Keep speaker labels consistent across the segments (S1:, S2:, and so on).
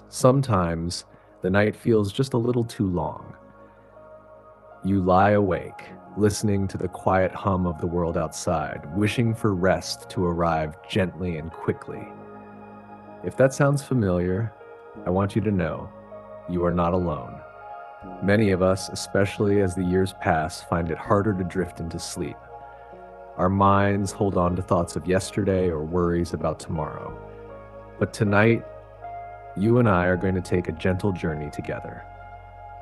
S1: Sometimes the night feels just a little too long. You lie awake, listening to the quiet hum of the world outside, wishing for rest to arrive gently and quickly. If that sounds familiar, I want you to know you are not alone. Many of us, especially as the years pass, find it harder to drift into sleep. Our minds hold on to thoughts of yesterday or worries about tomorrow. But tonight, you and I are going to take a gentle journey together.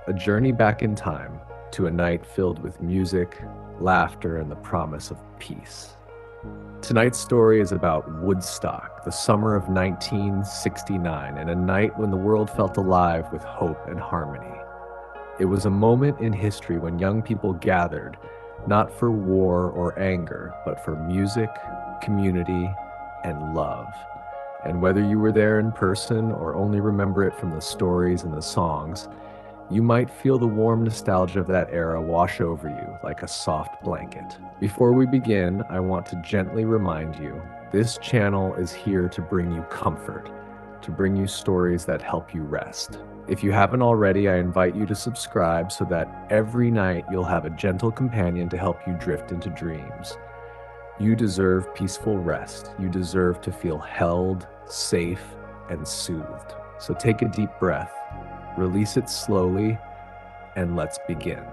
S1: A journey back in time to a night filled with music, laughter, and the promise of peace. Tonight's story is about Woodstock, the summer of 1969, and a night when the world felt alive with hope and harmony. It was a moment in history when young people gathered, not for war or anger, but for music, community, and love. And whether you were there in person or only remember it from the stories and the songs, you might feel the warm nostalgia of that era wash over you like a soft blanket. Before we begin, I want to gently remind you, this channel is here to bring you comfort, to bring you stories that help you rest. If you haven't already, I invite you to subscribe so that every night you'll have a gentle companion to help you drift into dreams. You deserve peaceful rest. You deserve to feel held, safe, and soothed. So take a deep breath, release it slowly, and let's begin.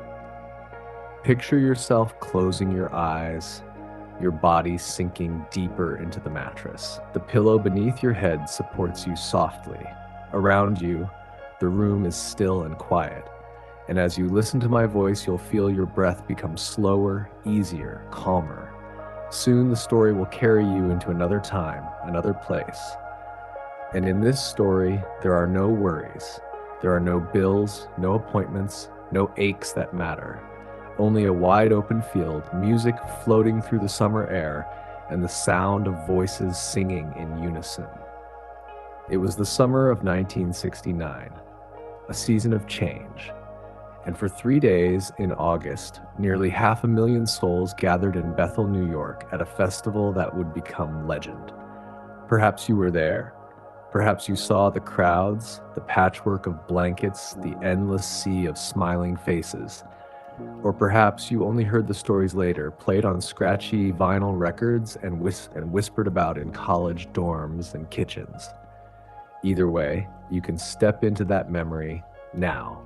S1: Picture yourself closing your eyes, your body sinking deeper into the mattress. The pillow beneath your head supports you softly. Around you, the room is still and quiet. And as you listen to my voice, you'll feel your breath become slower, easier, calmer. Soon the story will carry you into another time, another place. And in this story, there are no worries. There are no bills, no appointments, no aches that matter. Only a wide open field, music floating through the summer air, and the sound of voices singing in unison. It was the summer of 1969, a season of change. And for 3 days in August, nearly 500,000 souls gathered in Bethel, New York at a festival that would become legend. Perhaps you were there. Perhaps you saw the crowds, the patchwork of blankets, the endless sea of smiling faces. Or perhaps you only heard the stories later, played on scratchy vinyl records and whispered about in college dorms and kitchens. Either way, you can step into that memory now,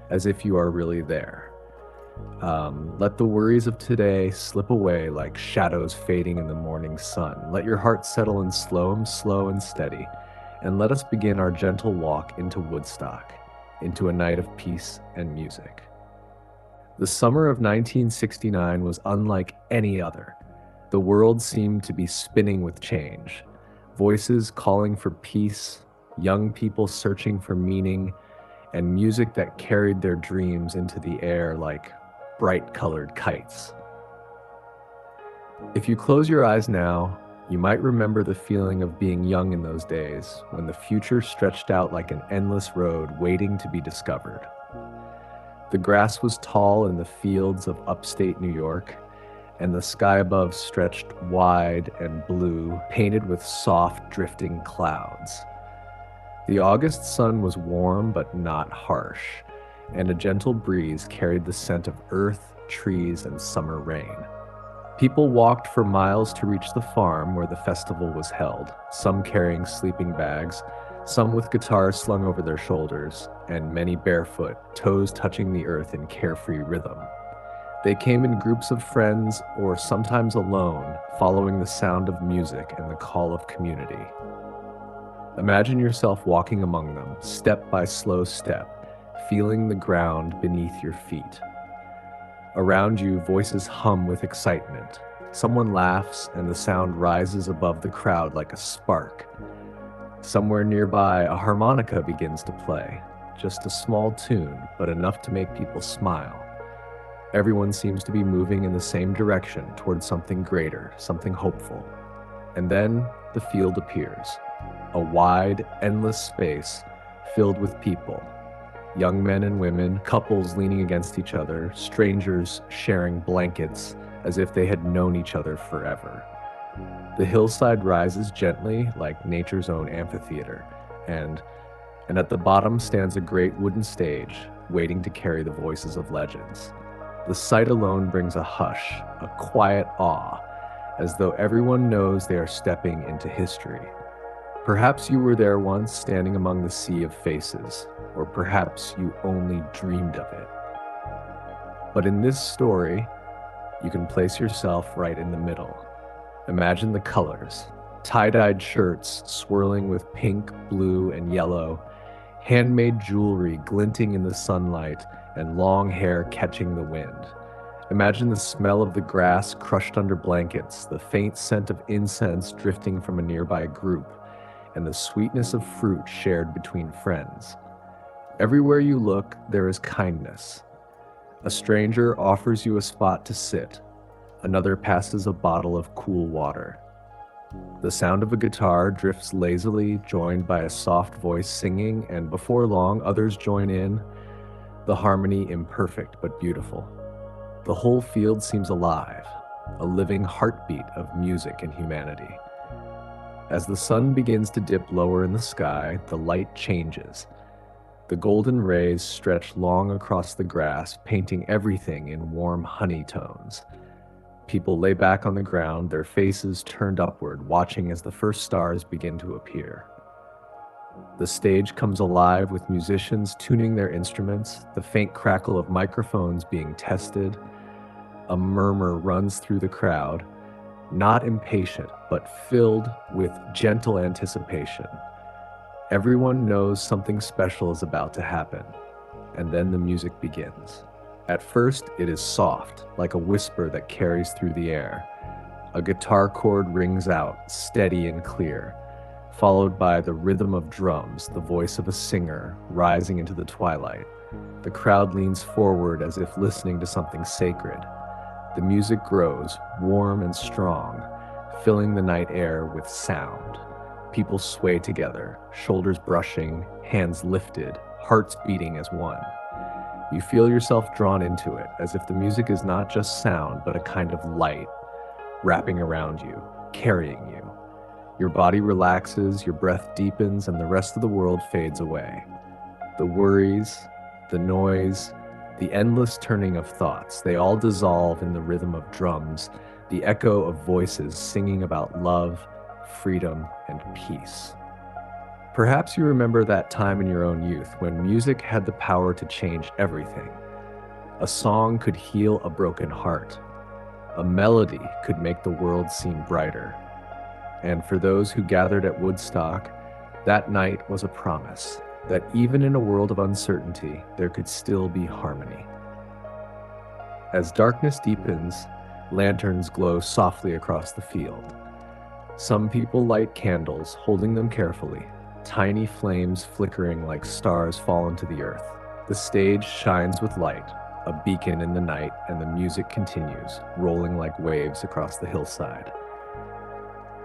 S1: as if you are really there. Let the worries of today slip away like shadows fading in the morning sun. Let your heart settle in slow and steady. And let us begin our gentle walk into Woodstock, into a night of peace and music. The summer of 1969 was unlike any other. The world seemed to be spinning with change. Voices calling for peace, young people searching for meaning, and music that carried their dreams into the air like bright-colored kites. If you close your eyes now, you might remember the feeling of being young in those days, when the future stretched out like an endless road waiting to be discovered. The grass was tall in the fields of upstate New York, and the sky above stretched wide and blue, painted with soft, drifting clouds. The August sun was warm but not harsh, and a gentle breeze carried the scent of earth, trees, and summer rain. People walked for miles to reach the farm where the festival was held, some carrying sleeping bags, some with guitars slung over their shoulders, and many barefoot, toes touching the earth in carefree rhythm. They came in groups of friends or sometimes alone, following the sound of music and the call of community. Imagine yourself walking among them, step by slow step, feeling the ground beneath your feet. Around you, voices hum with excitement. Someone laughs, and the sound rises above the crowd like a spark. Somewhere nearby, a harmonica begins to play. Just a small tune, but enough to make people smile. Everyone seems to be moving in the same direction, towards something greater, something hopeful. And then the field appears. A wide, endless space filled with people. Young men and women, couples leaning against each other, strangers sharing blankets as if they had known each other forever. The hillside rises gently like nature's own amphitheater, and and at the bottom stands a great wooden stage, waiting to carry the voices of legends. The sight alone brings a hush, a quiet awe, as though everyone knows they are stepping into history. Perhaps you were there once, standing among the sea of faces, or perhaps you only dreamed of it. But in this story, you can place yourself right in the middle. Imagine the colors: tie-dyed shirts swirling with pink, blue, and yellow, handmade jewelry glinting in the sunlight, and long hair catching the wind. Imagine the smell of the grass crushed under blankets, the faint scent of incense drifting from a nearby group, and the sweetness of fruit shared between friends. Everywhere you look, there is kindness. A stranger offers you a spot to sit. Another passes a bottle of cool water. The sound of a guitar drifts lazily, joined by a soft voice singing, and before long, others join in, the harmony imperfect but beautiful. The whole field seems alive, a living heartbeat of music and humanity. As the sun begins to dip lower in the sky, the light changes. The golden rays stretch long across the grass, painting everything in warm honey tones. People lay back on the ground, their faces turned upward, watching as the first stars begin to appear. The stage comes alive with musicians tuning their instruments, the faint crackle of microphones being tested. A murmur runs through the crowd, not impatient, but filled with gentle anticipation. Everyone knows something special is about to happen, and then the music begins. At first, it is soft, like a whisper that carries through the air. A guitar chord rings out, steady and clear, followed by the rhythm of drums, the voice of a singer rising into the twilight. The crowd leans forward as if listening to something sacred. The music grows, warm and strong, filling the night air with sound. People sway together, shoulders brushing, hands lifted, hearts beating as one. You feel yourself drawn into it, as if the music is not just sound, but a kind of light, wrapping around you, carrying you. Your body relaxes, your breath deepens, and the rest of the world fades away. The worries, the noise, the endless turning of thoughts, they all dissolve in the rhythm of drums, the echo of voices singing about love, freedom, and peace. Perhaps you remember that time in your own youth when music had the power to change everything. A song could heal a broken heart. A melody could make the world seem brighter. And for those who gathered at Woodstock, that night was a promise that even in a world of uncertainty, there could still be harmony. As darkness deepens, lanterns glow softly across the field. Some people light candles, holding them carefully, tiny flames flickering like stars fallen to the earth. The stage shines with light, a beacon in the night, and the music continues, rolling like waves across the hillside.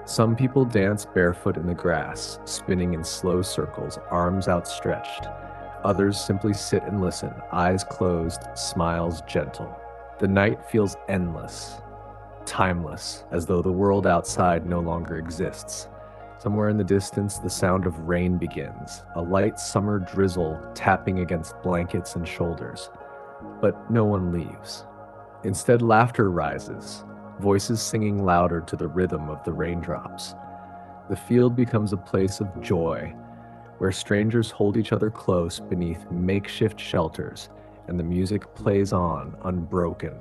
S1: Some people dance barefoot in the grass, spinning in slow circles, arms outstretched. Others simply sit and listen, eyes closed, smiles gentle. The night feels endless, timeless, as though the world outside no longer exists. Somewhere in the distance, the sound of rain begins, a light summer drizzle tapping against blankets and shoulders. But no one leaves. Instead, laughter rises, voices singing louder to the rhythm of the raindrops. The field becomes a place of joy, where strangers hold each other close beneath makeshift shelters, and the music plays on, unbroken.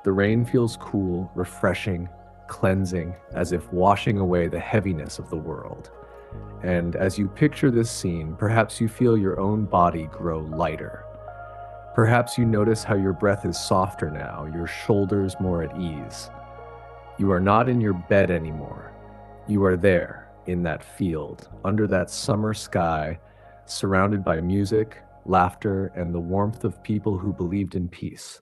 S1: The rain feels cool, refreshing, cleansing, as if washing away the heaviness of the world. And as you picture this scene, perhaps you feel your own body grow lighter. Perhaps you notice how your breath is softer now, your shoulders more at ease. You are not in your bed anymore. You are there, in that field, under that summer sky, surrounded by music, laughter, and the warmth of people who believed in peace.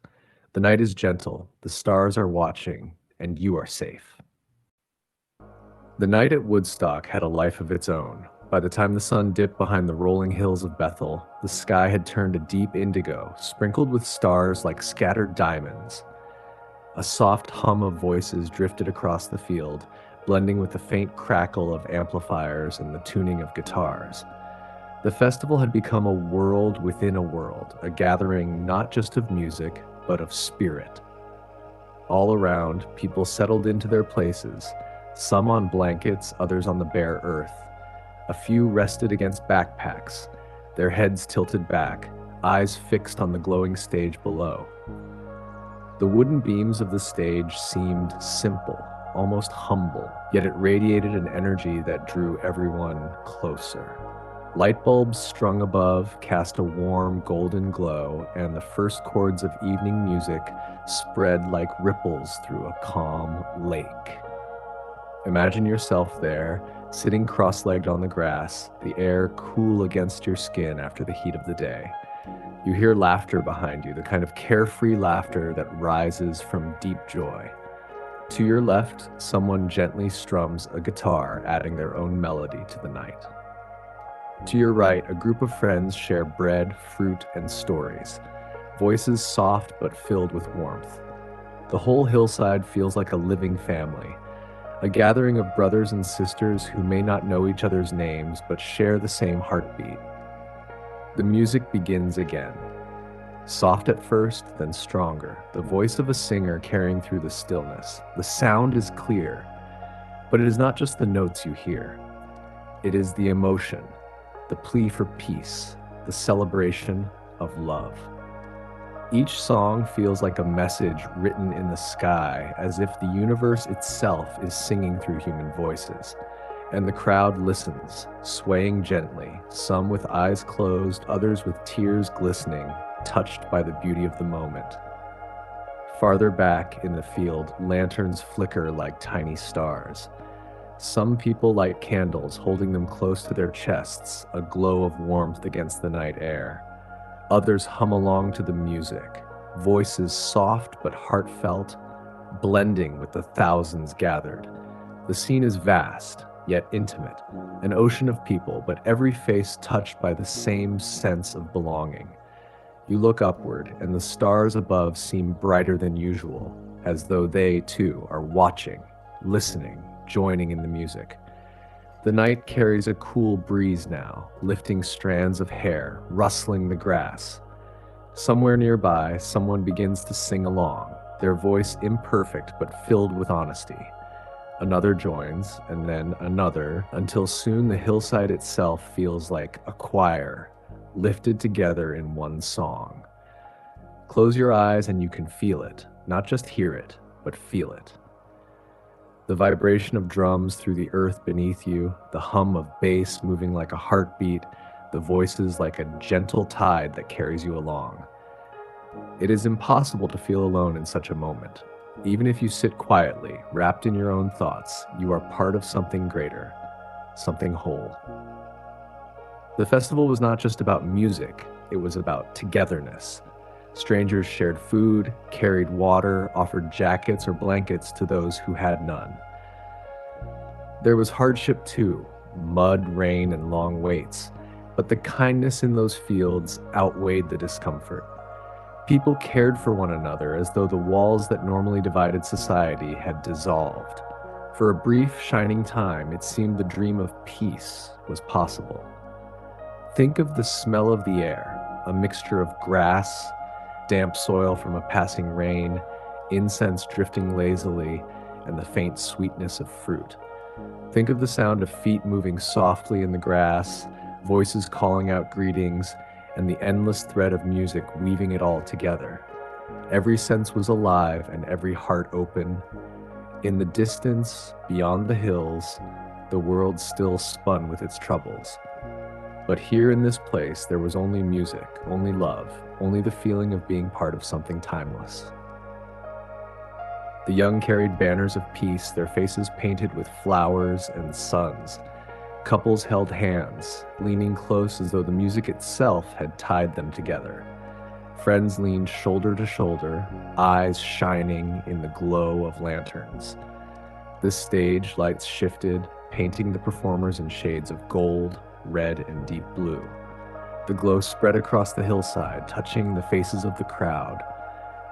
S1: The night is gentle, the stars are watching, and you are safe. The night at Woodstock had a life of its own. By the time the sun dipped behind the rolling hills of Bethel, the sky had turned a deep indigo, sprinkled with stars like scattered diamonds. A soft hum of voices drifted across the field, blending with the faint crackle of amplifiers and the tuning of guitars. The festival had become a world within a world, a gathering not just of music, but of spirit. All around, people settled into their places, some on blankets, others on the bare earth. A few rested against backpacks, their heads tilted back, eyes fixed on the glowing stage below. The wooden beams of the stage seemed simple, almost humble, yet it radiated an energy that drew everyone closer. Light bulbs strung above cast a warm golden glow, and the first chords of evening music spread like ripples through a calm lake. Imagine yourself there, sitting cross-legged on the grass, the air cool against your skin after the heat of the day. You hear laughter behind you, the kind of carefree laughter that rises from deep joy. To your left, someone gently strums a guitar, adding their own melody to the night. To your right, a group of friends share bread, fruit, and stories, voices soft but filled with warmth. The whole hillside feels like a living family, a gathering of brothers and sisters who may not know each other's names but share the same heartbeat. The music begins again. Soft at first, then stronger, the voice of a singer carrying through the stillness. The sound is clear, but it is not just the notes you hear. It is the emotion, the plea for peace, the celebration of love. Each song feels like a message written in the sky, as if the universe itself is singing through human voices. And the crowd listens, swaying gently, some with eyes closed, others with tears glistening, touched by the beauty of the moment. Farther back in the field, lanterns flicker like tiny stars. Some people light candles, holding them close to their chests, a glow of warmth against the night air. Others hum along to the music, voices soft but heartfelt, blending with the thousands gathered. The scene is vast, yet intimate, an ocean of people, but every face touched by the same sense of belonging. You look upward, and the stars above seem brighter than usual, as though they, too, are watching, listening, joining in the music. The night carries a cool breeze now, lifting strands of hair, rustling the grass. Somewhere nearby, someone begins to sing along, their voice imperfect but filled with honesty. Another joins, and then another, until soon the hillside itself feels like a choir, lifted together in one song. Close your eyes and you can feel it, not just hear it, but feel it. The vibration of drums through the earth beneath you, the hum of bass moving like a heartbeat, the voices like a gentle tide that carries you along. It is impossible to feel alone in such a moment. Even if you sit quietly, wrapped in your own thoughts, you are part of something greater, something whole. The festival was not just about music, it was about togetherness. Strangers shared food, carried water, offered jackets or blankets to those who had none. There was hardship too, mud, rain, and long waits, but the kindness in those fields outweighed the discomfort. People cared for one another as though the walls that normally divided society had dissolved. For a brief, shining time, it seemed the dream of peace was possible. Think of the smell of the air, a mixture of grass, damp soil from a passing rain, incense drifting lazily, and the faint sweetness of fruit. Think of the sound of feet moving softly in the grass, voices calling out greetings, and the endless thread of music weaving it all together. Every sense was alive and every heart open. In the distance, beyond the hills, the world still spun with its troubles. But here in this place, there was only music, only love, only the feeling of being part of something timeless. The young carried banners of peace, their faces painted with flowers and suns. Couples held hands, leaning close as though the music itself had tied them together. Friends leaned shoulder to shoulder, eyes shining in the glow of lanterns. The stage lights shifted, painting the performers in shades of gold, red, and deep blue. The glow spread across the hillside, touching the faces of the crowd,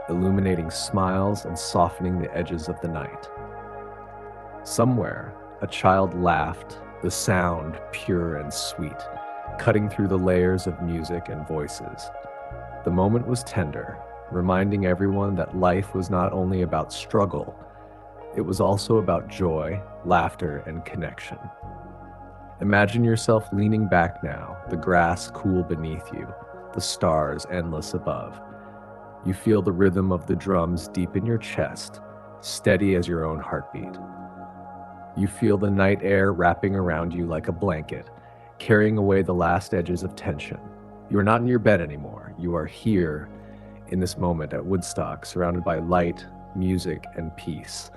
S1: illuminating smiles and softening the edges of the night. Somewhere, a child laughed, the sound pure and sweet, cutting through the layers of music and voices. The moment was tender, reminding everyone that life was not only about struggle, it was also about joy, laughter, and connection. Imagine yourself leaning back now, the grass cool beneath you, the stars endless above. You feel the rhythm of the drums deep in your chest, steady as your own heartbeat. You feel the night air wrapping around you like a blanket, carrying away the last edges of tension. You are not in your bed anymore. You are here in this moment at Woodstock, surrounded by light, music, and peace.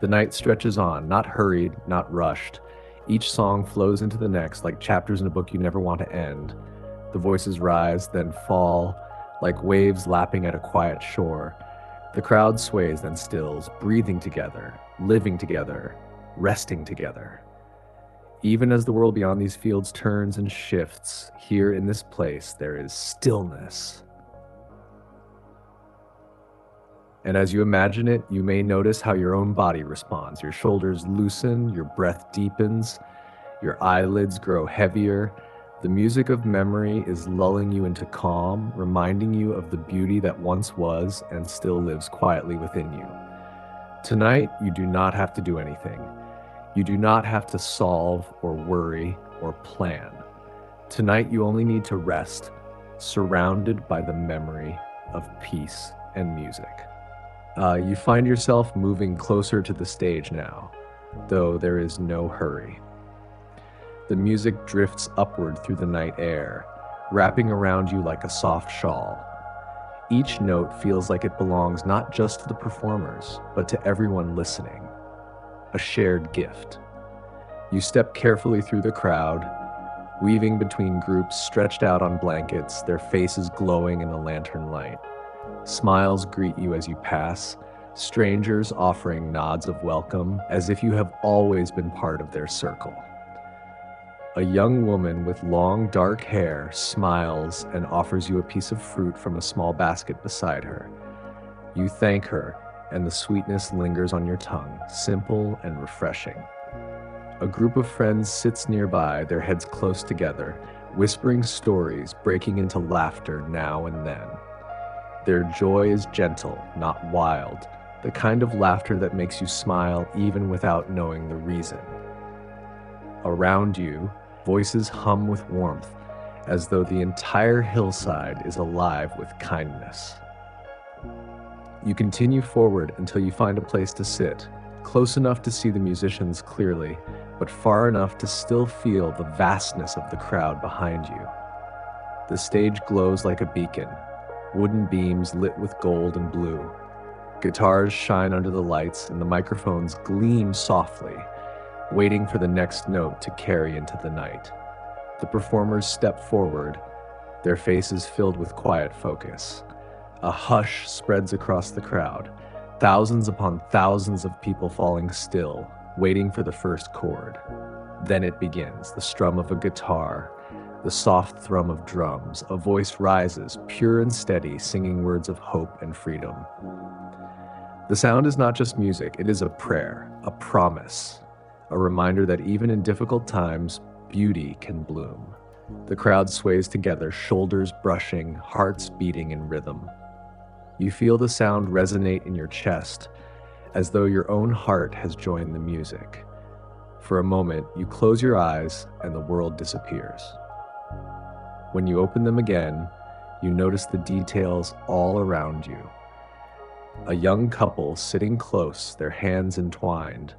S1: The night stretches on, not hurried, not rushed. Each song flows into the next like chapters in a book you never want to end. The voices rise, then fall, like waves lapping at a quiet shore. The crowd sways, then stills, breathing together, living together, resting together. Even as the world beyond these fields turns and shifts, here in this place there is stillness. And as you imagine it, you may notice how your own body responds. Your shoulders loosen, your breath deepens, your eyelids grow heavier. The music of memory is lulling you into calm, reminding you of the beauty that once was and still lives quietly within you. Tonight, you do not have to do anything. You do not have to solve or worry or plan. Tonight, you only need to rest, surrounded by the memory of peace and music. You find yourself moving closer to the stage now, though there is no hurry. The music drifts upward through the night air, wrapping around you like a soft shawl. Each note feels like it belongs not just to the performers, but to everyone listening. A shared gift. You step carefully through the crowd, weaving between groups stretched out on blankets, their faces glowing in the lantern light. Smiles greet you as you pass, strangers offering nods of welcome, as if you have always been part of their circle. A young woman with long, dark hair smiles and offers you a piece of fruit from a small basket beside her. You thank her, and the sweetness lingers on your tongue, simple and refreshing. A group of friends sits nearby, their heads close together, whispering stories, breaking into laughter now and then. Their joy is gentle, not wild, the kind of laughter that makes you smile even without knowing the reason. Around you, voices hum with warmth, as though the entire hillside is alive with kindness. You continue forward until you find a place to sit, close enough to see the musicians clearly, but far enough to still feel the vastness of the crowd behind you. The stage glows like a beacon, wooden beams lit with gold and blue. Guitars shine under the lights and the microphones gleam softly, waiting for the next note to carry into the night. The performers step forward, their faces filled with quiet focus. A hush spreads across the crowd, thousands upon thousands of people falling still, waiting for the first chord. Then it begins, the strum of a guitar, the soft thrum of drums. A voice rises, pure and steady, singing words of hope and freedom. The sound is not just music, it is a prayer, a promise, a reminder that even in difficult times, beauty can bloom. The crowd sways together, shoulders brushing, hearts beating in rhythm. You feel the sound resonate in your chest, as though your own heart has joined the music. For a moment, you close your eyes and the world disappears. When you open them again, you notice the details all around you. A young couple sitting close, their hands entwined.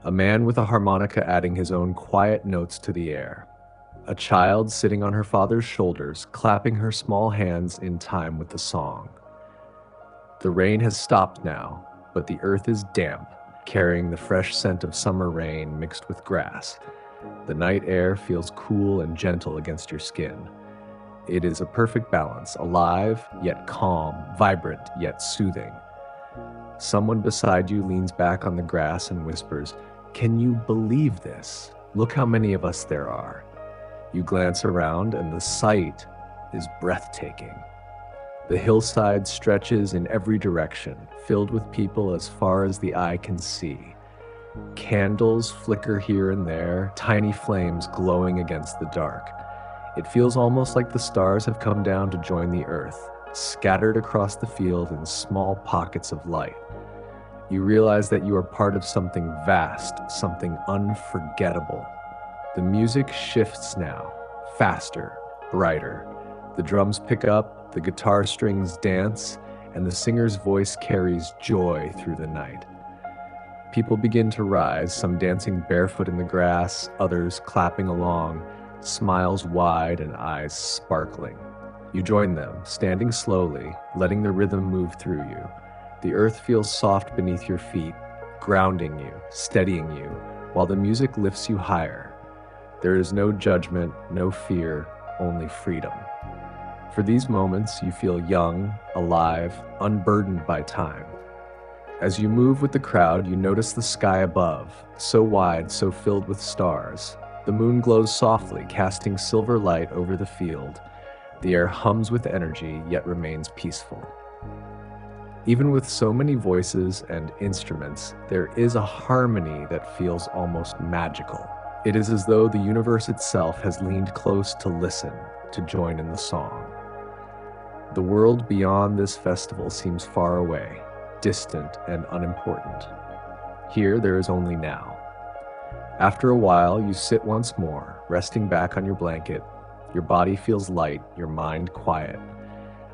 S1: A man with a harmonica adding his own quiet notes to the air. A child sitting on her father's shoulders, clapping her small hands in time with the song. The rain has stopped now, but the earth is damp, carrying the fresh scent of summer rain mixed with grass. The night air feels cool and gentle against your skin. It is a perfect balance, alive yet calm, vibrant yet soothing. Someone beside you leans back on the grass and whispers, "Can you believe this? Look how many of us there are." You glance around and the sight is breathtaking. The hillside stretches in every direction, filled with people as far as the eye can see. Candles flicker here and there, tiny flames glowing against the dark. It feels almost like the stars have come down to join the earth, scattered across the field in small pockets of light. You realize that you are part of something vast, something unforgettable. The music shifts now, faster, brighter. The drums pick up, the guitar strings dance, and the singer's voice carries joy through the night. People begin to rise, some dancing barefoot in the grass, others clapping along, smiles wide and eyes sparkling. You join them, standing slowly, letting the rhythm move through you. The earth feels soft beneath your feet, grounding you, steadying you, while the music lifts you higher. There is no judgment, no fear, only freedom. For these moments, you feel young, alive, unburdened by time. As you move with the crowd, you notice the sky above, so wide, so filled with stars. The moon glows softly, casting silver light over the field. The air hums with energy, yet remains peaceful. Even with so many voices and instruments, there is a harmony that feels almost magical. It is as though the universe itself has leaned close to listen, to join in the song. The world beyond this festival seems far away, distant and unimportant. Here, there is only now. After a while, you sit once more, resting back on your blanket. Your body feels light, your mind quiet.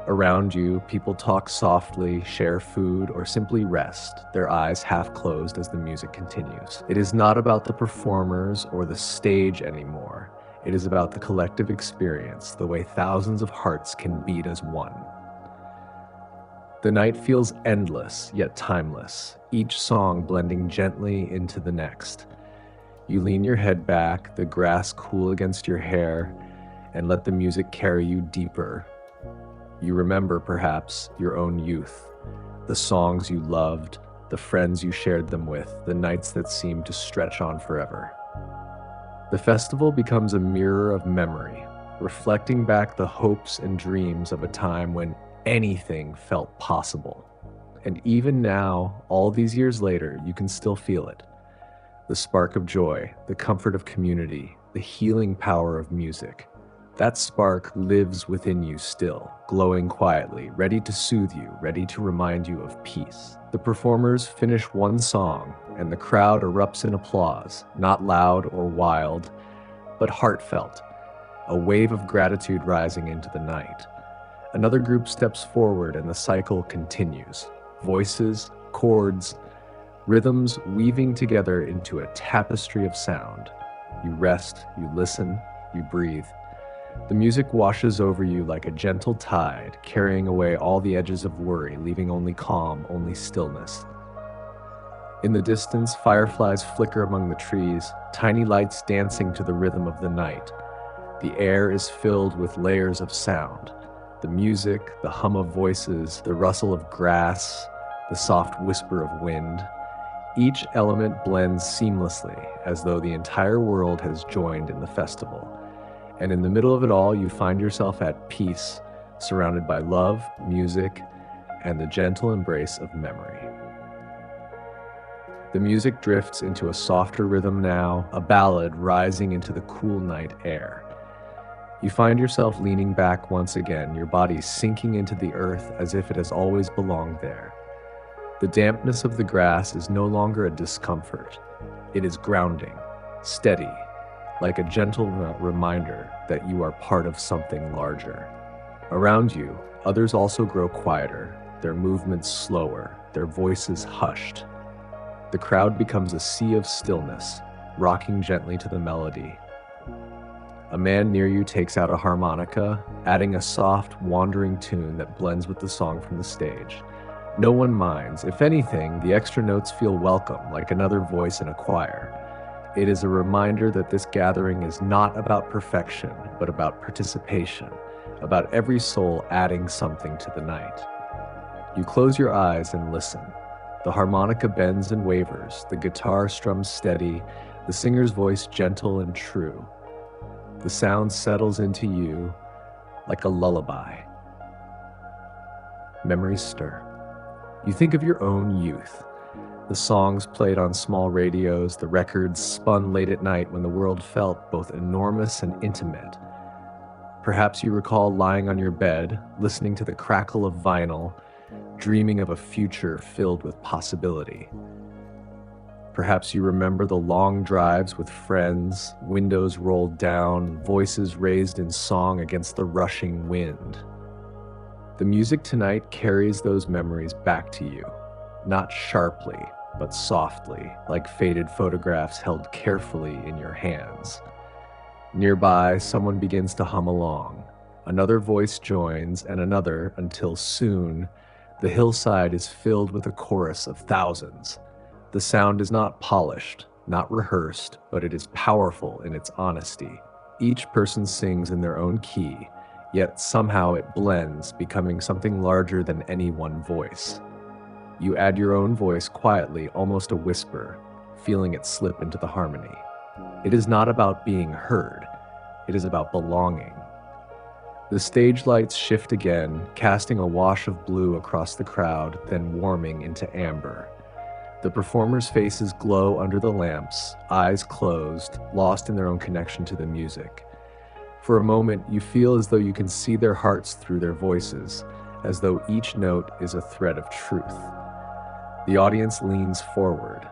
S1: Around you, people talk softly, share food, or simply rest, their eyes half closed as the music continues. It is not about the performers or the stage anymore. It is about the collective experience, the way thousands of hearts can beat as one. The night feels endless, yet timeless, each song blending gently into the next. You lean your head back, the grass cool against your hair, and let the music carry you deeper. You remember, perhaps, your own youth, the songs you loved, the friends you shared them with, the nights that seemed to stretch on forever. The festival becomes a mirror of memory, reflecting back the hopes and dreams of a time when anything felt possible. And even now, all these years later, you can still feel it. The spark of joy, the comfort of community, the healing power of music. That spark lives within you still, glowing quietly, ready to soothe you, ready to remind you of peace. The performers finish one song, and the crowd erupts in applause, not loud or wild, but heartfelt, a wave of gratitude rising into the night. Another group steps forward, and the cycle continues. Voices, chords, rhythms weaving together into a tapestry of sound. You rest, you listen, you breathe. The music washes over you like a gentle tide, carrying away all the edges of worry, leaving only calm, only stillness. In the distance, fireflies flicker among the trees, tiny lights dancing to the rhythm of the night. The air is filled with layers of sound. The music, the hum of voices, the rustle of grass, the soft whisper of wind. Each element blends seamlessly, as though the entire world has joined in the festival. And in the middle of it all, you find yourself at peace, surrounded by love, music, and the gentle embrace of memory. The music drifts into a softer rhythm now, a ballad rising into the cool night air. You find yourself leaning back once again, your body sinking into the earth as if it has always belonged there. The dampness of the grass is no longer a discomfort. It is grounding, steady, like a gentle reminder that you are part of something larger. Around you, others also grow quieter, their movements slower, their voices hushed. The crowd becomes a sea of stillness, rocking gently to the melody. A man near you takes out a harmonica, adding a soft, wandering tune that blends with the song from the stage. No one minds. If anything, the extra notes feel welcome, like another voice in a choir. It is a reminder that this gathering is not about perfection, but about participation, about every soul adding something to the night. You close your eyes and listen. The harmonica bends and wavers, the guitar strums steady, the singer's voice gentle and true. The sound settles into you like a lullaby. Memories stir. You think of your own youth. The songs played on small radios, the records spun late at night when the world felt both enormous and intimate. Perhaps you recall lying on your bed, listening to the crackle of vinyl, dreaming of a future filled with possibility. Perhaps you remember the long drives with friends, windows rolled down, voices raised in song against the rushing wind. The music tonight carries those memories back to you, not sharply, but softly, like faded photographs held carefully in your hands. Nearby, someone begins to hum along. Another voice joins, and another, until soon, the hillside is filled with a chorus of thousands. The sound is not polished, not rehearsed, but it is powerful in its honesty. Each person sings in their own key, yet somehow it blends, becoming something larger than any one voice. You add your own voice quietly, almost a whisper, feeling it slip into the harmony. It is not about being heard, it is about belonging. The stage lights shift again, casting a wash of blue across the crowd, then warming into amber. The performers' faces glow under the lamps, eyes closed, lost in their own connection to the music. For a moment, you feel as though you can see their hearts through their voices, as though each note is a thread of truth. The audience leans forward,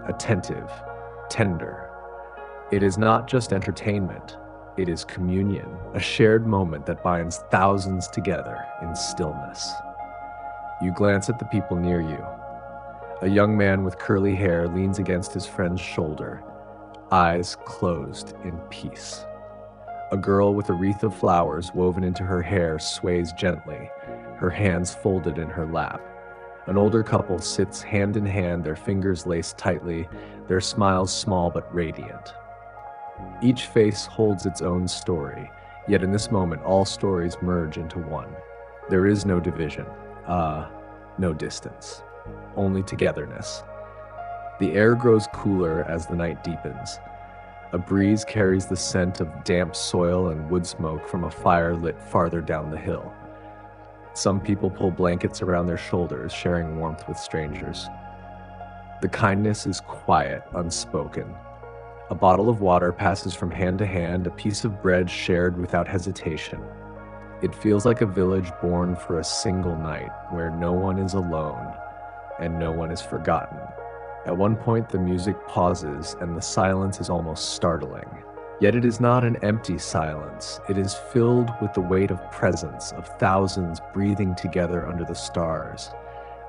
S1: attentive, tender. It is not just entertainment, it is communion, a shared moment that binds thousands together in stillness. You glance at the people near you. A young man with curly hair leans against his friend's shoulder, eyes closed in peace. A girl with a wreath of flowers woven into her hair sways gently, her hands folded in her lap. An older couple sits hand in hand, their fingers laced tightly, their smiles small but radiant. Each face holds its own story, yet in this moment all stories merge into one. There is no division, no distance, only togetherness. The air grows cooler as the night deepens. A breeze carries the scent of damp soil and wood smoke from a fire lit farther down the hill. Some people pull blankets around their shoulders, sharing warmth with strangers. The kindness is quiet, unspoken. A bottle of water passes from hand to hand, a piece of bread shared without hesitation. It feels like a village born for a single night, where no one is alone and no one is forgotten. At one point, the music pauses and the silence is almost startling. Yet it is not an empty silence. It is filled with the weight of presence, of thousands breathing together under the stars.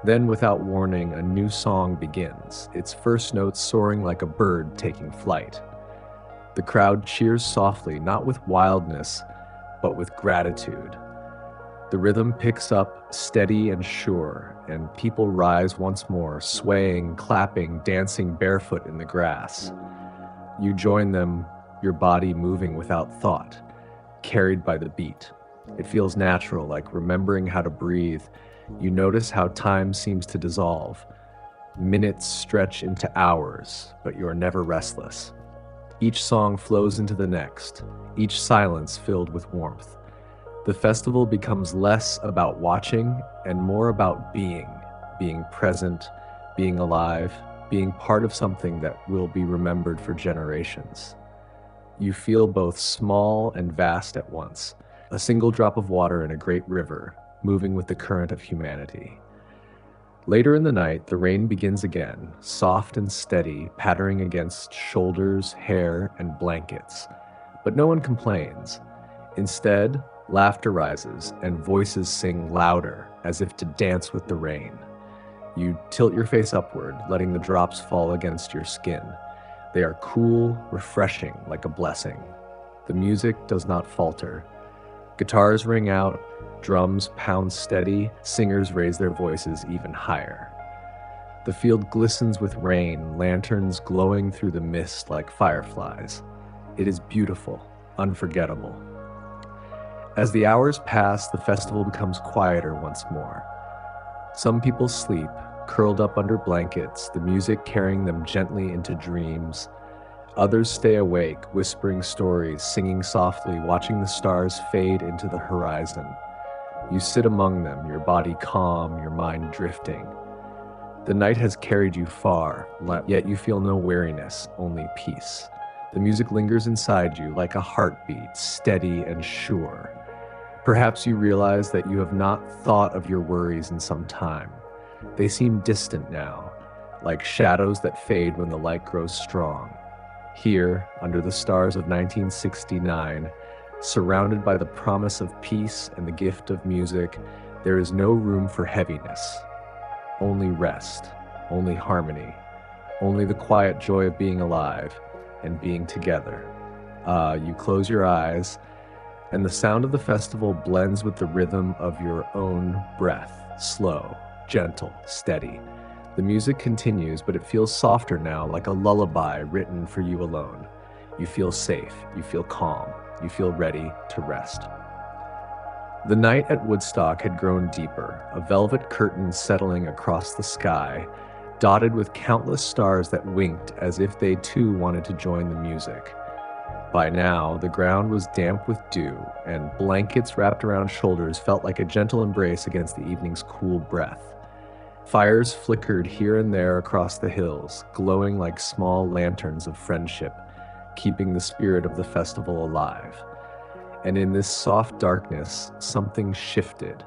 S1: Then, without warning, a new song begins, its first notes soaring like a bird taking flight. The crowd cheers softly, not with wildness, but with gratitude. The rhythm picks up, steady and sure, and people rise once more, swaying, clapping, dancing barefoot in the grass. You join them, your body moving without thought, carried by the beat. It feels natural, like remembering how to breathe. You notice how time seems to dissolve. Minutes stretch into hours, but you are never restless. Each song flows into the next, each silence filled with warmth. The festival becomes less about watching and more about being present, being alive, being part of something that will be remembered for generations. You feel both small and vast at once, a single drop of water in a great river, moving with the current of humanity. Later in the night, the rain begins again, soft and steady, pattering against shoulders, hair, and blankets. But no one complains. Instead, laughter rises, and voices sing louder, as if to dance with the rain. You tilt your face upward, letting the drops fall against your skin. They are cool, refreshing, like a blessing. The music does not falter. Guitars ring out, drums pound steady, singers raise their voices even higher. The field glistens with rain, lanterns glowing through the mist like fireflies. It is beautiful, unforgettable. As the hours pass, the festival becomes quieter once more. Some people sleep, curled up under blankets, the music carrying them gently into dreams. Others stay awake, whispering stories, singing softly, watching the stars fade into the horizon. You sit among them, your body calm, your mind drifting. The night has carried you far, yet you feel no weariness, only peace. The music lingers inside you like a heartbeat, steady and sure. Perhaps you realize that you have not thought of your worries in some time. They seem distant now, like shadows that fade when the light grows strong. Here, under the stars of 1969, surrounded by the promise of peace and the gift of music, there is no room for heaviness. Only rest, only harmony, only the quiet joy of being alive and being together. You close your eyes, and the sound of the festival blends with the rhythm of your own breath, slow, gentle, steady. The music continues, but it feels softer now, like a lullaby written for you alone. You feel safe, you feel calm, you feel ready to rest. The night at Woodstock had grown deeper, a velvet curtain settling across the sky, dotted with countless stars that winked as if they too wanted to join the music. By now, the ground was damp with dew, and blankets wrapped around shoulders felt like a gentle embrace against the evening's cool breath. Fires flickered here and there across the hills, glowing like small lanterns of friendship, keeping the spirit of the festival alive. And in this soft darkness, something shifted.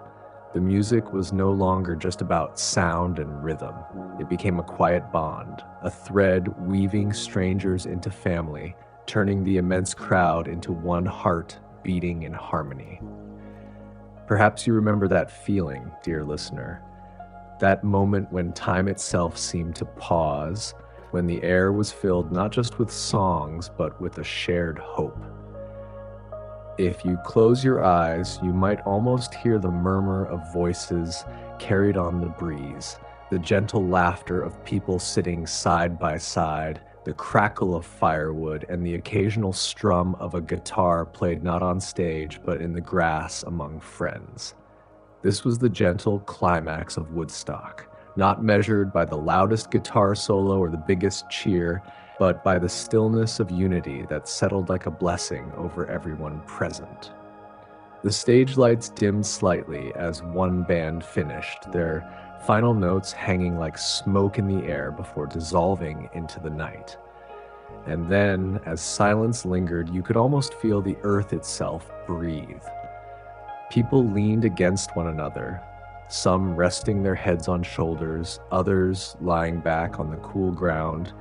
S1: The music was no longer just about sound and rhythm. It became a quiet bond, a thread weaving strangers into family, turning the immense crowd into one heart beating in harmony. Perhaps you remember that feeling, dear listener, that moment when time itself seemed to pause, when the air was filled not just with songs, but with a shared hope. If you close your eyes, you might almost hear the murmur of voices carried on the breeze, the gentle laughter of people sitting side by side, the crackle of firewood, and the occasional strum of a guitar played not on stage, but in the grass among friends. This was the gentle climax of Woodstock, not measured by the loudest guitar solo or the biggest cheer, but by the stillness of unity that settled like a blessing over everyone present. The stage lights dimmed slightly as one band finished, their final notes hanging like smoke in the air before dissolving into the night. And then, as silence lingered, you could almost feel the earth itself breathe. People leaned against one another, some resting their heads on shoulders, others lying back on the cool ground,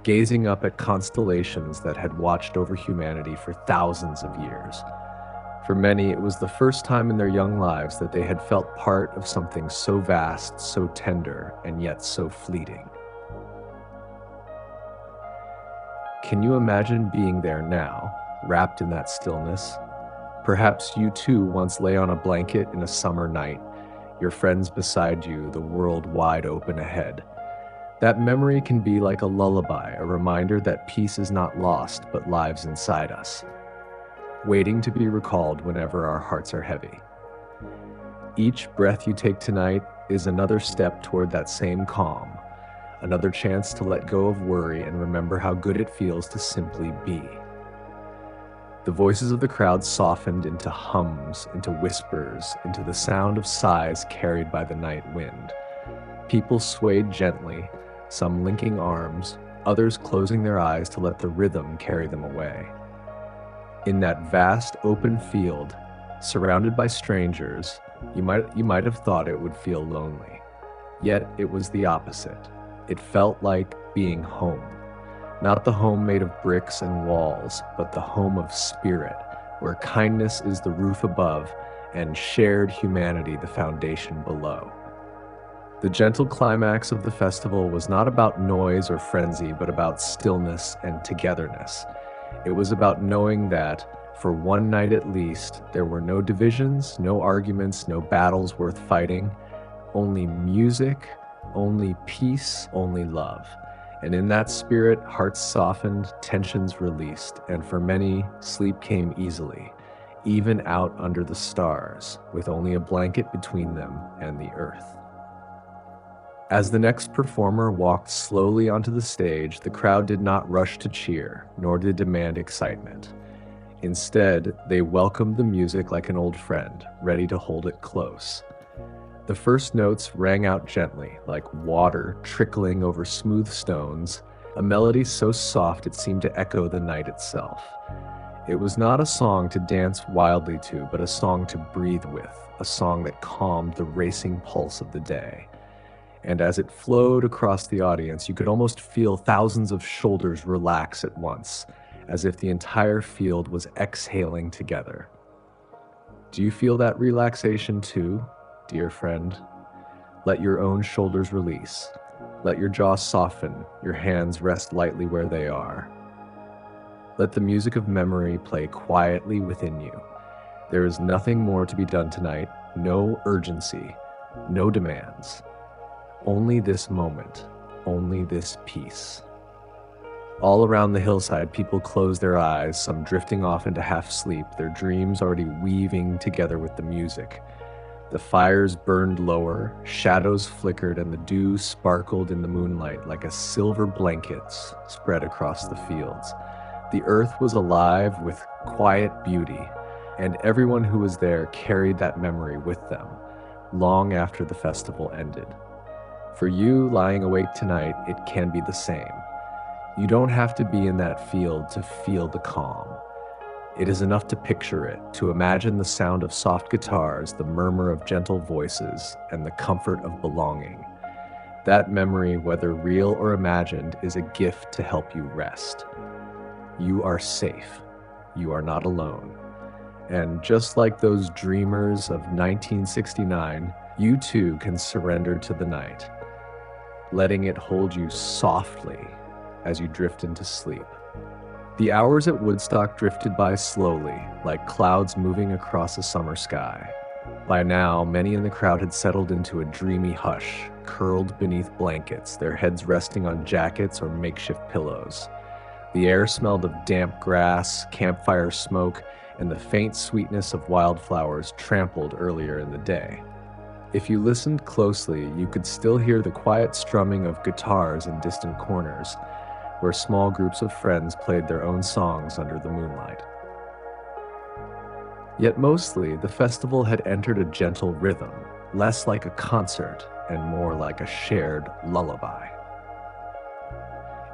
S1: gazing up at constellations that had watched over humanity for thousands of years. For many, it was the first time in their young lives that they had felt part of something so vast, so tender, and yet so fleeting. Can you imagine being there now, wrapped in that stillness? Perhaps you too once lay on a blanket in a summer night, your friends beside you, the world wide open ahead. That memory can be like a lullaby, a reminder that peace is not lost, but lives inside us, waiting to be recalled whenever our hearts are heavy. Each breath you take tonight is another step toward that same calm, another chance to let go of worry and remember how good it feels to simply be. The voices of the crowd softened into hums, into whispers, into the sound of sighs carried by the night wind. People swayed gently, some linking arms, others closing their eyes to let the rhythm carry them away. In that vast open field, surrounded by strangers, you might have thought it would feel lonely. Yet it was the opposite. It felt like being home. Not the home made of bricks and walls, but the home of spirit, where kindness is the roof above and shared humanity the foundation below. The gentle climax of the festival was not about noise or frenzy, but about stillness and togetherness. It was about knowing that, for one night at least, there were no divisions, no arguments, no battles worth fighting, only music, only peace, only love. And in that spirit, hearts softened, tensions released, and for many, sleep came easily, even out under the stars, with only a blanket between them and the earth. As the next performer walked slowly onto the stage, the crowd did not rush to cheer, nor did demand excitement. Instead, they welcomed the music like an old friend, ready to hold it close. The first notes rang out gently, like water trickling over smooth stones, a melody so soft it seemed to echo the night itself. It was not a song to dance wildly to, but a song to breathe with, a song that calmed the racing pulse of the day. And as it flowed across the audience, you could almost feel thousands of shoulders relax at once, as if the entire field was exhaling together. Do you feel that relaxation too, dear friend? Let your own shoulders release. Let your jaw soften, your hands rest lightly where they are. Let the music of memory play quietly within you. There is nothing more to be done tonight, no urgency, no demands. Only this moment, only this peace. All around the hillside, people closed their eyes, some drifting off into half sleep, their dreams already weaving together with the music. The fires burned lower, shadows flickered, and the dew sparkled in the moonlight like a silver blanket spread across the fields. The earth was alive with quiet beauty, and everyone who was there carried that memory with them, long after the festival ended. For you lying awake tonight, it can be the same. You don't have to be in that field to feel the calm. It is enough to picture it, to imagine the sound of soft guitars, the murmur of gentle voices, and the comfort of belonging. That memory, whether real or imagined, is a gift to help you rest. You are safe. You are not alone. And just like those dreamers of 1969, you too can surrender to the night, letting it hold you softly as you drift into sleep. The hours at Woodstock drifted by slowly, like clouds moving across a summer sky. By now, many in the crowd had settled into a dreamy hush, curled beneath blankets, their heads resting on jackets or makeshift pillows. The air smelled of damp grass, campfire smoke, and the faint sweetness of wildflowers trampled earlier in the day. If you listened closely, you could still hear the quiet strumming of guitars in distant corners, where small groups of friends played their own songs under the moonlight. Yet mostly, the festival had entered a gentle rhythm, less like a concert and more like a shared lullaby.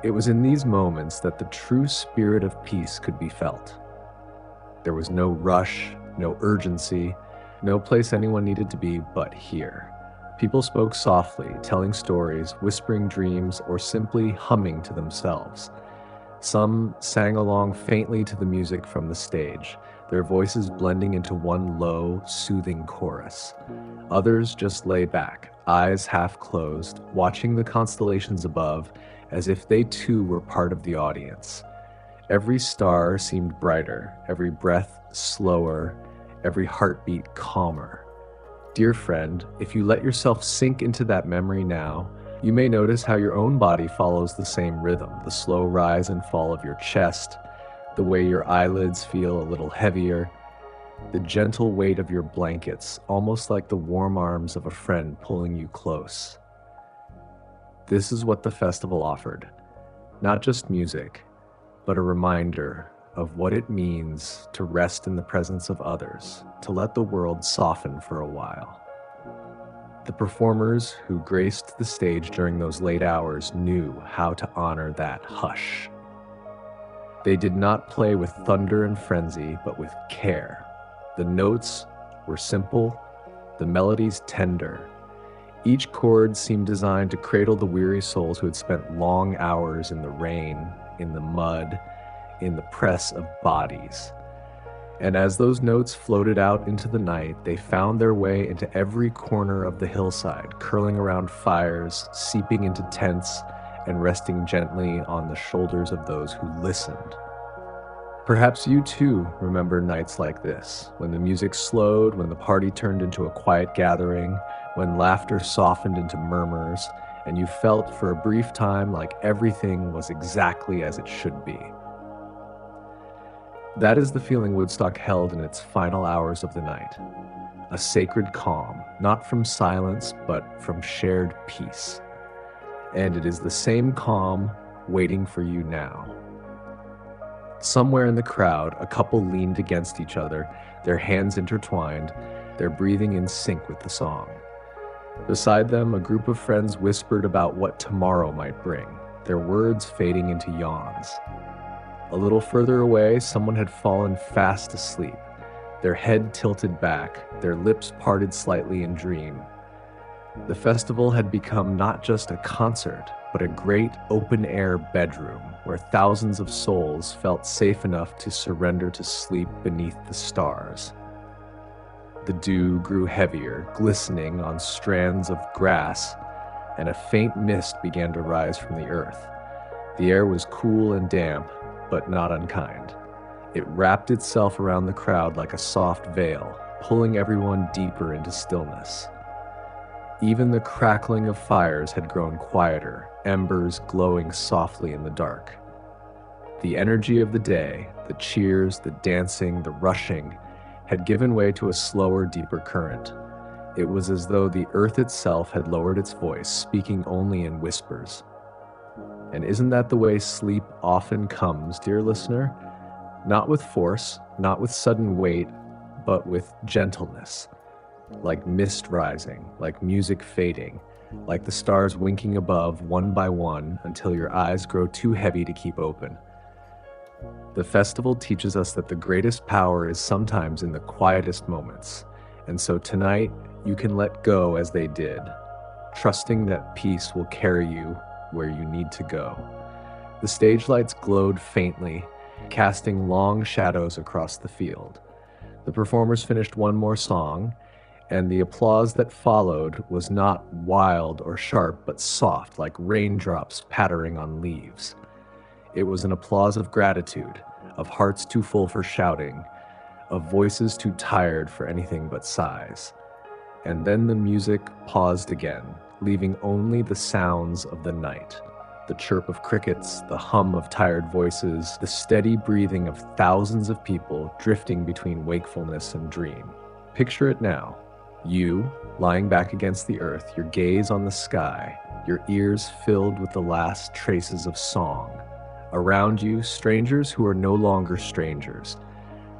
S1: It was in these moments that the true spirit of peace could be felt. There was no rush, no urgency, no place anyone needed to be but here. People spoke softly, telling stories, whispering dreams, or simply humming to themselves. Some sang along faintly to the music from the stage, their voices blending into one low, soothing chorus. Others just lay back, eyes half closed, watching the constellations above as if they too were part of the audience. Every star seemed brighter, every breath slower, every heartbeat calmer. Dear friend, if you let yourself sink into that memory now, you may notice how your own body follows the same rhythm, the slow rise and fall of your chest, the way your eyelids feel a little heavier, the gentle weight of your blankets, almost like the warm arms of a friend pulling you close. This is what the festival offered, not just music, but a reminder of what it means to rest in the presence of others, to let the world soften for a while. The performers who graced the stage during those late hours knew how to honor that hush. They did not play with thunder and frenzy, but with care. The notes were simple, the melodies tender. Each chord seemed designed to cradle the weary souls who had spent long hours in the rain, in the mud, in the press of bodies. And as those notes floated out into the night, they found their way into every corner of the hillside, curling around fires, seeping into tents, and resting gently on the shoulders of those who listened. Perhaps you too remember nights like this, when the music slowed, when the party turned into a quiet gathering, when laughter softened into murmurs, and you felt for a brief time like everything was exactly as it should be. That is the feeling Woodstock held in its final hours of the night. A sacred calm, not from silence, but from shared peace. And it is the same calm waiting for you now. Somewhere in the crowd, a couple leaned against each other, their hands intertwined, their breathing in sync with the song. Beside them, a group of friends whispered about what tomorrow might bring. their words fading into yawns. A little further away, someone had fallen fast asleep, their head tilted back, their lips parted slightly in dream. The festival had become not just a concert, but a great open-air bedroom where thousands of souls felt safe enough to surrender to sleep beneath the stars. The dew grew heavier, glistening on strands of grass, and a faint mist began to rise from the earth. The air was cool and damp, but not unkind. It wrapped itself around the crowd like a soft veil, pulling everyone deeper into stillness. Even the crackling of fires had grown quieter, embers glowing softly in the dark. The energy of the day, the cheers, the dancing, the rushing, had given way to a slower, deeper current. It was as though the earth itself had lowered its voice, speaking only in whispers. And isn't that the way sleep often comes, dear listener? Not with force, not with sudden weight, but with gentleness. Like mist rising, like music fading, like the stars winking above one by one until your eyes grow too heavy to keep open. The festival teaches us that the greatest power is sometimes in the quietest moments, and so tonight you can let go as they did, trusting that peace will carry you where you need to go. The stage lights glowed faintly, casting long shadows across the field. The performers finished one more song, and the applause that followed was not wild or sharp, but soft, like raindrops pattering on leaves. It was an applause of gratitude, of hearts too full for shouting, of voices too tired for anything but sighs. And then the music paused again, leaving only the sounds of the night. The chirp of crickets, the hum of tired voices, the steady breathing of thousands of people drifting between wakefulness and dream. Picture it now. You, lying back against the earth, your gaze on the sky, your ears filled with the last traces of song. Around you, strangers who are no longer strangers,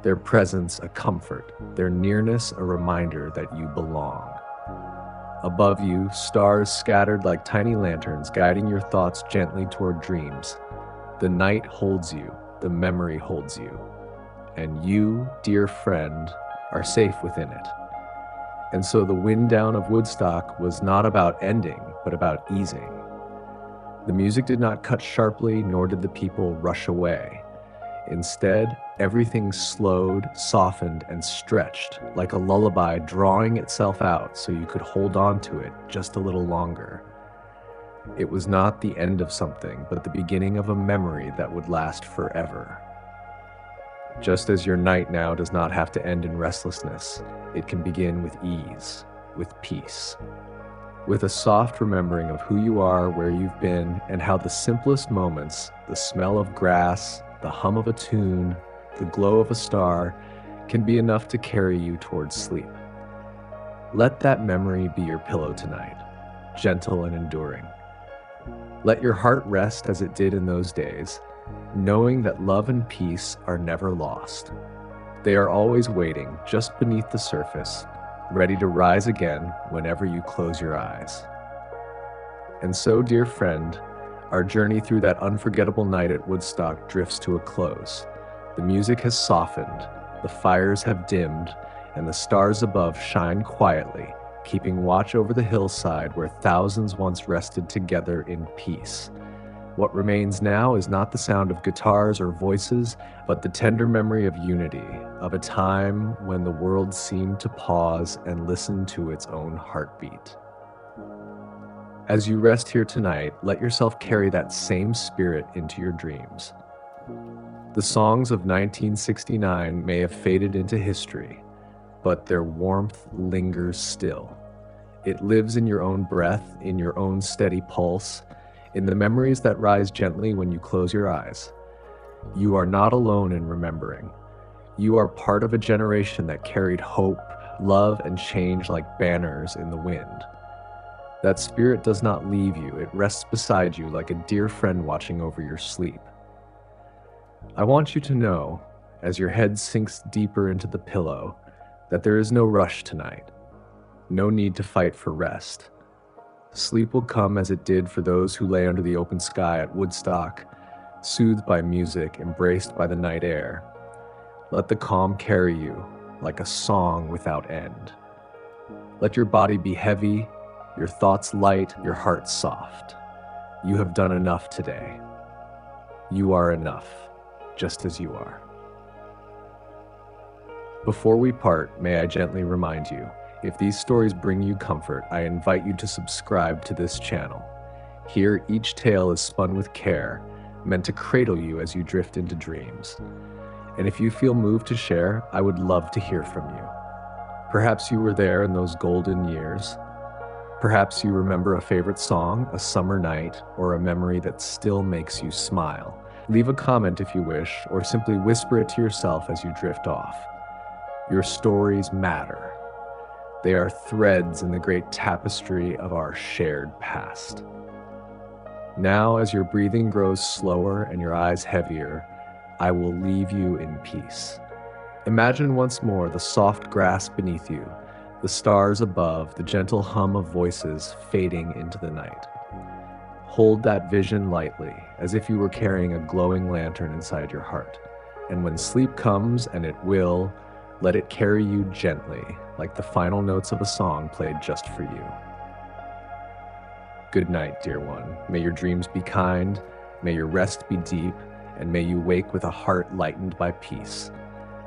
S1: their presence a comfort, their nearness a reminder that you belong. Above you, stars scattered like tiny lanterns guiding your thoughts gently toward dreams. The night holds you, the memory holds you, and you, dear friend, are safe within it. And so the wind down of Woodstock was not about ending, but about easing. The music did not cut sharply, nor did the people rush away. Instead, everything slowed, softened, and stretched, like a lullaby drawing itself out so you could hold on to it just a little longer. It was not the end of something, but the beginning of a memory that would last forever. Just as your night now does not have to end in restlessness, it can begin with ease, with peace, with a soft remembering of who you are, where you've been, and how the simplest moments, the smell of grass, the hum of a tune, the glow of a star, can be enough to carry you towards sleep. Let that memory be your pillow tonight, gentle and enduring. Let your heart rest as it did in those days, knowing that love and peace are never lost. They are always waiting just beneath the surface, ready to rise again whenever you close your eyes. And so, dear friend, our journey through that unforgettable night at Woodstock drifts to a close. The music has softened, the fires have dimmed, and the stars above shine quietly, keeping watch over the hillside where thousands once rested together in peace. What remains now is not the sound of guitars or voices, but the tender memory of unity, of a time when the world seemed to pause and listen to its own heartbeat. As you rest here tonight, let yourself carry that same spirit into your dreams. The songs of 1969 may have faded into history, but their warmth lingers still. It lives in your own breath, in your own steady pulse, in the memories that rise gently when you close your eyes. You are not alone in remembering. You are part of a generation that carried hope, love, and change like banners in the wind. That spirit does not leave you. It rests beside you like a dear friend watching over your sleep. I want you to know, as your head sinks deeper into the pillow, that there is no rush tonight, no need to fight for rest. Sleep will come as it did for those who lay under the open sky at Woodstock, soothed by music, embraced by the night air. Let the calm carry you like a song without end. Let your body be heavy, your thoughts light, your heart soft. You have done enough today. You are enough, just as you are. Before we part, may I gently remind you, if these stories bring you comfort, I invite you to subscribe to this channel. Here, each tale is spun with care, meant to cradle you as you drift into dreams. And if you feel moved to share, I would love to hear from you. Perhaps you were there in those golden years. Perhaps you remember a favorite song, a summer night, or a memory that still makes you smile. Leave a comment if you wish, or simply whisper it to yourself as you drift off. Your stories matter. They are threads in the great tapestry of our shared past. Now, as your breathing grows slower and your eyes heavier, I will leave you in peace. Imagine once more the soft grass beneath you, the stars above, the gentle hum of voices fading into the night. Hold that vision lightly, as if you were carrying a glowing lantern inside your heart. And when sleep comes, and it will, let it carry you gently, like the final notes of a song played just for you. Good night, dear one. May your dreams be kind, may your rest be deep, and may you wake with a heart lightened by peace.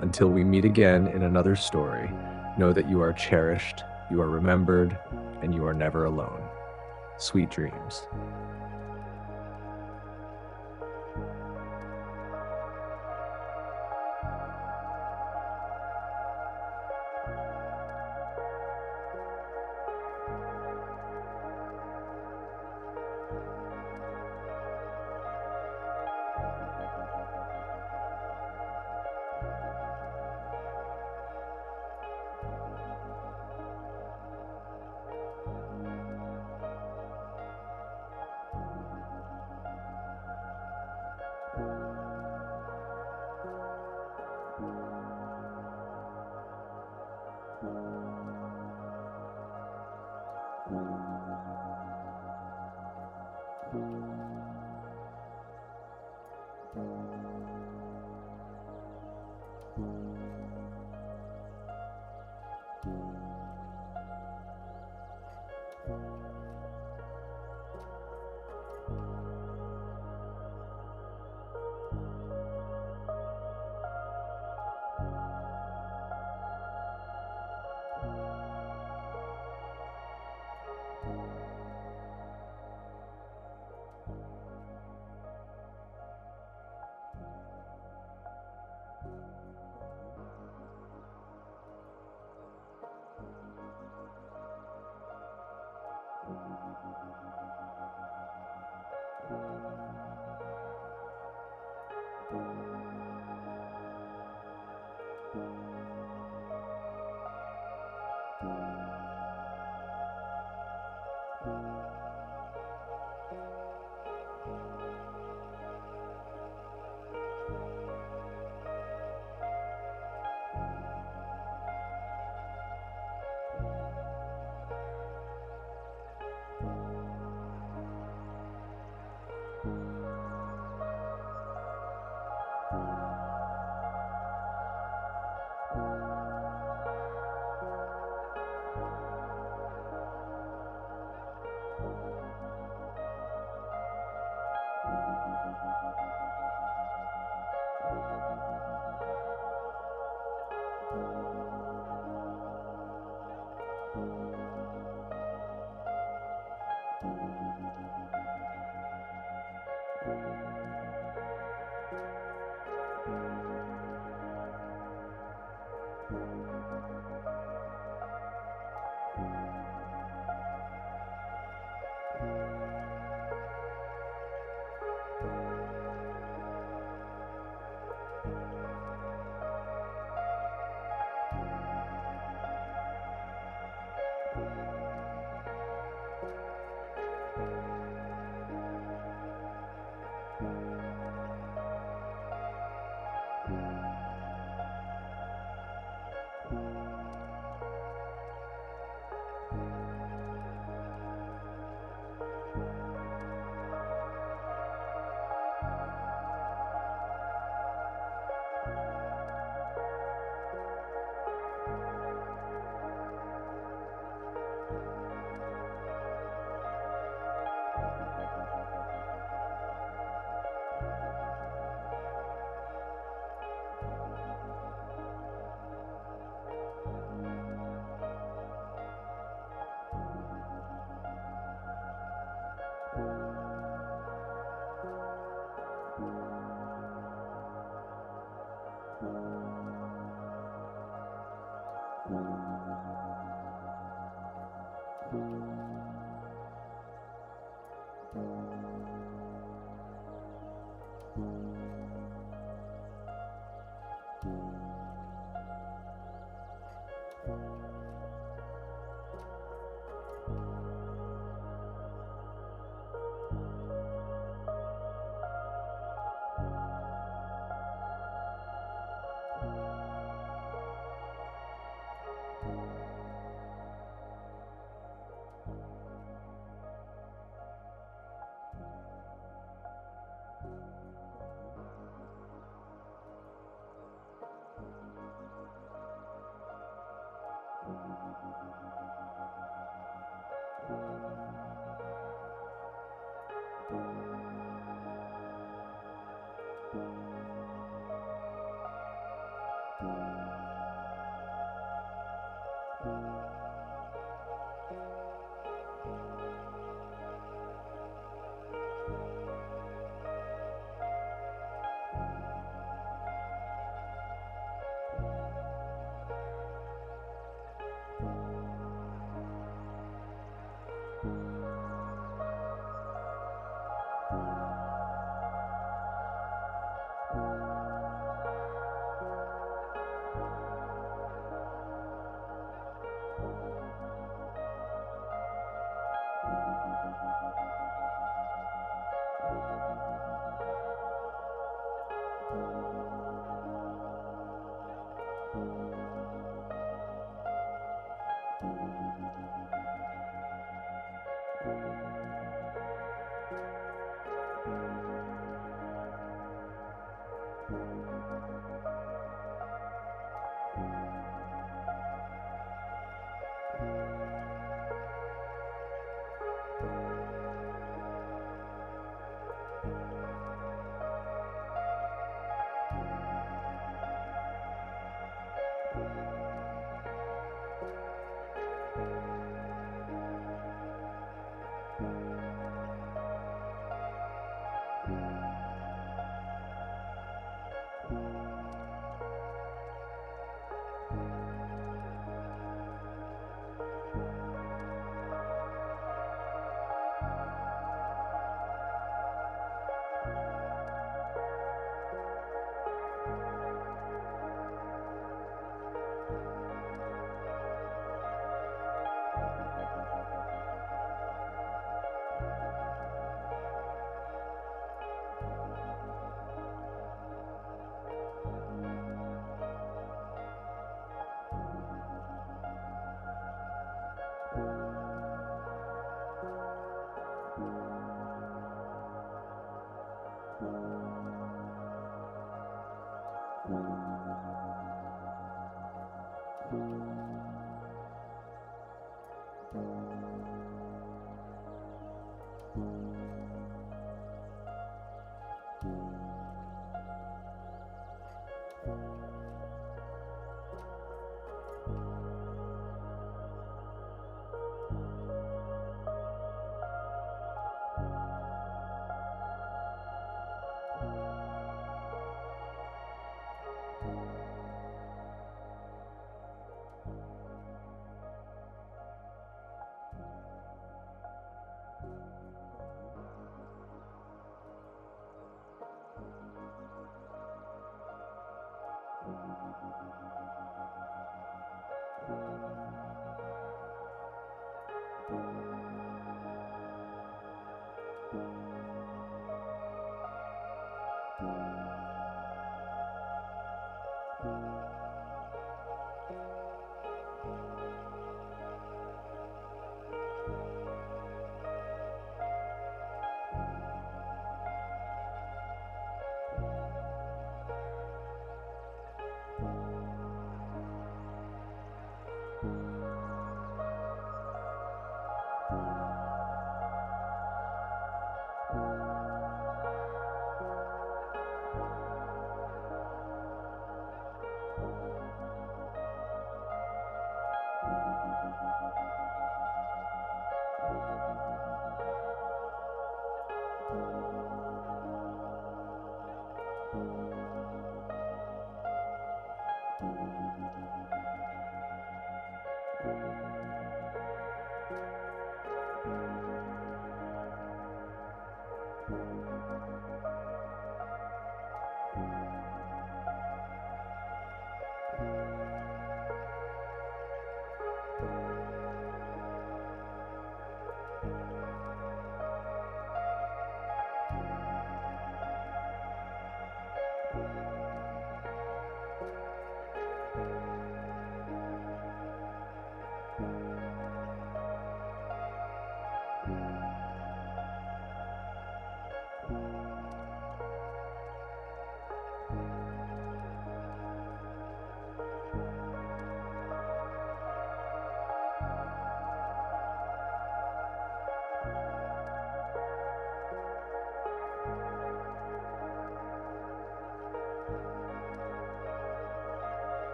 S1: Until we meet again in another story, know that you are cherished, you are remembered, and you are never alone. Sweet dreams.